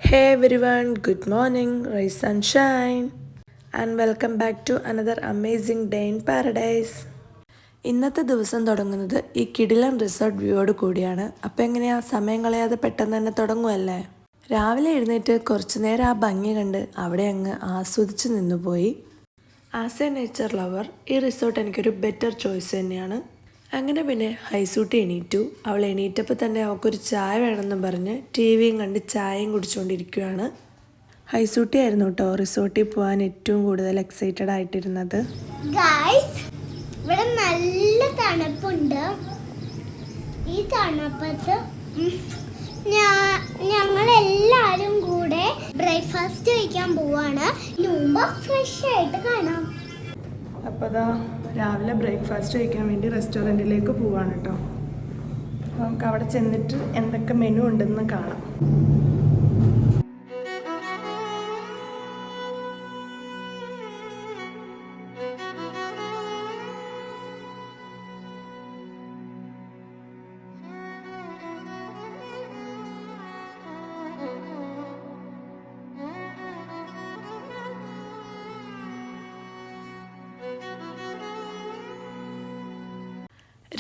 Hey everyone, good morning, rise and shine, and welcome back to another amazing day in paradise. ഇന്നത്തെ ദിവസം തുടങ്ങുന്നത് ഈ കിടിലൻ resort വ്യൂയോട് കൂടിയാണ്. അപ്പോൾ എങ്ങനെയാ, സമയം കളയാതെ പെട്ടെന്ന് തന്നെ തുടങ്ങുമല്ലേ. രാവിലെ എഴുന്നേറ്റ് കുറച്ചു നേരം ആ ഭംഗി കണ്ട് അവിടെ അങ്ങ് ആസ്വദിച്ച് നിന്നുപോയി. ആസ് എ നേച്ചർ ലവർ ഈ റിസോർട്ട് എനിക്കൊരു ബെറ്റർ ചോയ്സ് തന്നെയാണ്. അങ്ങനെ പിന്നെ ഹൈസൂട്ടി എണീറ്റു. അവൾ എണീറ്റപ്പോൾ തന്നെ അവൾക്കൊരു ചായ വേണമെന്നും പറഞ്ഞ് ടി വിയും കണ്ട് ചായയും കുടിച്ചുകൊണ്ടിരിക്കുകയാണ്. ഹൈസൂട്ടി ആയിരുന്നു കേട്ടോ റിസോർട്ടിൽ പോകാൻ ഏറ്റവും കൂടുതൽ എക്സൈറ്റഡ് ആയിട്ടിരുന്നത്. ഇവിടെ നല്ല തണുപ്പുണ്ട്. ഈ തണുപ്പത്ത് ഞങ്ങളെല്ലാവരും കൂടെ ബ്രേക്ക്ഫാസ്റ്റ് കഴിക്കാൻ പോവാണ്. മുമ്പ് ഫ്രഷ് ആയിട്ട് കാണാം. അപ്പോൾ അതാ രാവിലെ ബ്രേക്ക്ഫാസ്റ്റ് കഴിക്കാൻ വേണ്ടി റെസ്റ്റോറൻറ്റിലേക്ക് പോവാണ് കേട്ടോ. നമുക്ക് അവിടെ ചെന്നിട്ട് എന്തൊക്കെ മെനു ഉണ്ടെന്ന് കാണാം.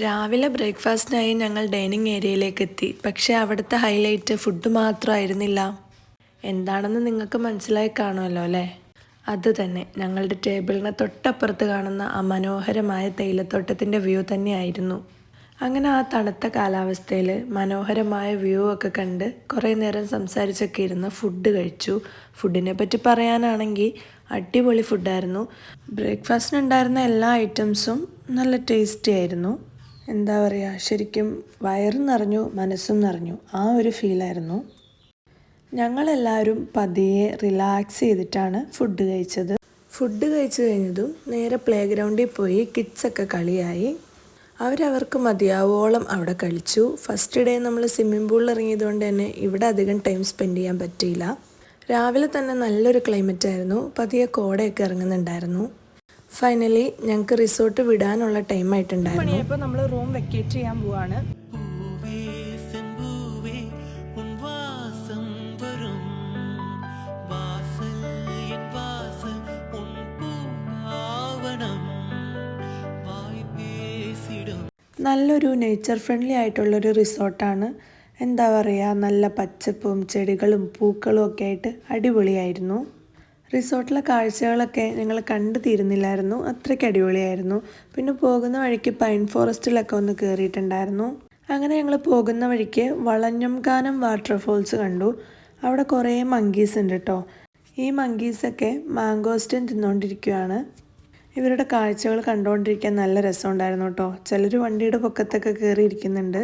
രാവിലെ ബ്രേക്ക്ഫാസ്റ്റിനായി ഞങ്ങൾ ഡൈനിങ് ഏരിയയിലേക്ക് എത്തി. പക്ഷേ അവിടുത്തെ ഹൈലൈറ്റ് ഫുഡ് മാത്രമായിരുന്നില്ല. എന്താണെന്ന് നിങ്ങൾക്ക് മനസ്സിലായി കാണുമല്ലോ അല്ലേ. അത് തന്നെ, ഞങ്ങളുടെ ടേബിളിന് തൊട്ടപ്പുറത്ത് കാണുന്ന ആ മനോഹരമായ തേയിലത്തോട്ടത്തിൻ്റെ വ്യൂ തന്നെയായിരുന്നു. അങ്ങനെ ആ തണുത്ത കാലാവസ്ഥയിൽ മനോഹരമായ വ്യൂ ഒക്കെ കണ്ട് കുറേ നേരം സംസാരിച്ചൊക്കെ ഇരുന്ന് ഫുഡ് കഴിച്ചു. ഫുഡിനെ പറ്റി പറയാനാണെങ്കിൽ അടിപൊളി ഫുഡായിരുന്നു. ബ്രേക്ക്ഫാസ്റ്റിനുണ്ടായിരുന്ന എല്ലാ ഐറ്റംസും നല്ല ടേസ്റ്റി ആയിരുന്നു. എന്താ പറയുക, ശരിക്കും വയറും നിറഞ്ഞു മനസ്സും നിറഞ്ഞു, ആ ഒരു ഫീലായിരുന്നു. ഞങ്ങളെല്ലാവരും പതിയെ റിലാക്സ് ചെയ്തിട്ടാണ് ഫുഡ് കഴിച്ചത്. ഫുഡ് കഴിച്ചു കഴിഞ്ഞതും നേരെ പ്ലേ ഗ്രൗണ്ടിൽ പോയി കിഡ്സൊക്കെ കളിയായി. അവരവർക്ക് മതിയാവോളം അവിടെ കളിച്ചു. ഫസ്റ്റ് ഡേ നമ്മൾ സ്വിമ്മിംഗ് പൂളിൽ ഇറങ്ങിയതുകൊണ്ട് തന്നെ ഇവിടെ അധികം ടൈം സ്പെൻഡ് ചെയ്യാൻ പറ്റിയില്ല. രാവിലെ തന്നെ നല്ലൊരു ക്ലൈമറ്റ് ആയിരുന്നു. പതിയെ കോടയൊക്കെ ഇറങ്ങുന്നുണ്ടായിരുന്നു. ഫൈനലി ഞങ്ങൾക്ക് റിസോർട്ട് വിടാനുള്ള ടൈം ആയിട്ടുണ്ടായിരുന്നു. ഇപ്പോൾ നമ്മൾ റൂം വെക്കേറ്റ് ചെയ്യാൻ പോവാണ്. നല്ലൊരു നേച്ചർ ഫ്രണ്ട്ലി ആയിട്ടുള്ളൊരു റിസോർട്ടാണ്. എന്താ പറയുക, നല്ല പച്ചപ്പും ചെടികളും പൂക്കളും ഒക്കെ ആയിട്ട് അടിപൊളിയായിരുന്നു. റിസോർട്ടിലെ കാഴ്ചകളൊക്കെ ഞങ്ങൾ കണ്ടു തീരുന്നില്ലായിരുന്നു, അത്രയ്ക്ക് അടിപൊളിയായിരുന്നു. പിന്നെ പോകുന്ന വഴിക്ക് പൈൻ ഫോറസ്റ്റിലൊക്കെ ഒന്ന് കയറിയിട്ടുണ്ടായിരുന്നു. അങ്ങനെ ഞങ്ങൾ പോകുന്ന വഴിക്ക് വളഞ്ഞംകാനം വാട്ടർഫോൾസ് കണ്ടു. അവിടെ കുറേ മങ്കീസ് ഉണ്ട് കേട്ടോ. ഈ മങ്കീസൊക്കെ മാംഗോസ്റ്റൻ തിന്നുകൊണ്ടിരിക്കുകയാണ്. ഇവരുടെ കാഴ്ചകൾ കണ്ടുകൊണ്ടിരിക്കാൻ നല്ല രസമുണ്ടായിരുന്നു കേട്ടോ. ചിലർ വണ്ടിയുടെ പൊക്കത്തൊക്കെ കയറിയിരിക്കുന്നുണ്ട്.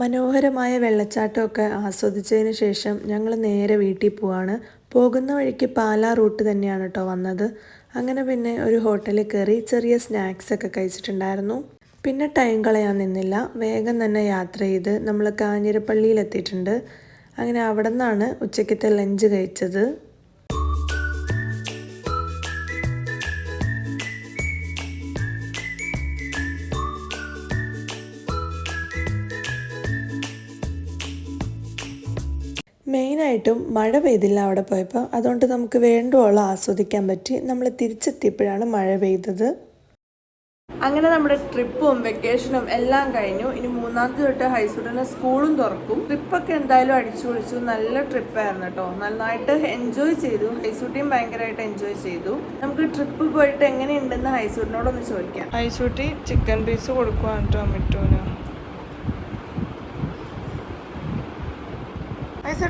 മനോഹരമായ വെള്ളച്ചാട്ടമൊക്കെ ആസ്വദിച്ചതിന് ശേഷം ഞങ്ങൾ നേരെ വീട്ടിൽ പോവാണ്. പോകുന്ന വഴിക്ക് പാലാ റൂട്ട് തന്നെയാണ് കേട്ടോ വന്നത്. അങ്ങനെ പിന്നെ ഒരു ഹോട്ടലിൽ കയറി ചെറിയ സ്നാക്സൊക്കെ കഴിച്ചിട്ടുണ്ടായിരുന്നു. പിന്നെ ടൈം കളയാൻ നിന്നില്ല, വേഗം തന്നെ യാത്ര ചെയ്ത് നമ്മൾ കാഞ്ഞിരപ്പള്ളിയിലെത്തിയിട്ടുണ്ട്. അങ്ങനെ അവിടെ നിന്നാണ് ഉച്ചയ്ക്കത്തെ ലഞ്ച് കഴിച്ചത്. മെയിനായിട്ടും മഴ പെയ്തില്ല അവിടെ പോയപ്പോൾ, അതുകൊണ്ട് നമുക്ക് വേണ്ടുവോളം ആസ്വദിക്കാൻ പറ്റി. നമ്മൾ തിരിച്ചെത്തിയപ്പോഴാണ് മഴ പെയ്തത്. അങ്ങനെ നമ്മുടെ ട്രിപ്പും വെക്കേഷനും എല്ലാം കഴിഞ്ഞു. ഇനി 3-ാമത്തെ തൊട്ട് ഹൈസൂട്ടിന് സ്കൂളും തുറക്കും. ട്രിപ്പൊക്കെ എന്തായാലും അടിച്ചു പൊളിച്ചു. നല്ല ട്രിപ്പായിരുന്നു കേട്ടോ. നന്നായിട്ട് എൻജോയ് ചെയ്തു. ഹൈസൂട്ടിയും ഭയങ്കരമായിട്ട് എൻജോയ് ചെയ്തു. നമുക്ക് ട്രിപ്പ് പോയിട്ട് എങ്ങനെയുണ്ടെന്ന് ഹൈസൂട്ടിനോടൊന്ന് ചോദിക്കാം. ഹൈസൂട്ടി ചിക്കൻ പീസ് കൊടുക്കുവാണ് കേട്ടോ മിട്ടുവിന്.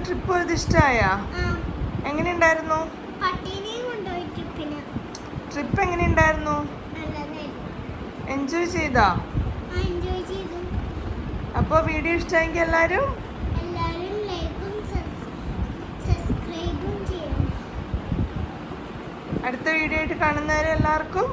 ട്രിപ്പ് പോയത് ഇഷ്ടമായ? എങ്ങനെയുണ്ടായിരുന്നു ട്രിപ്പ്? എങ്ങനെയുണ്ടായിരുന്നു? എൻജോയ് ചെയ്താ? അപ്പോൾ വീഡിയോ ഇഷ്ടമായെങ്കിൽ എല്ലാവരും അടുത്ത വീഡിയോ ആയിട്ട് കാണുന്നവരെ എല്ലാവർക്കും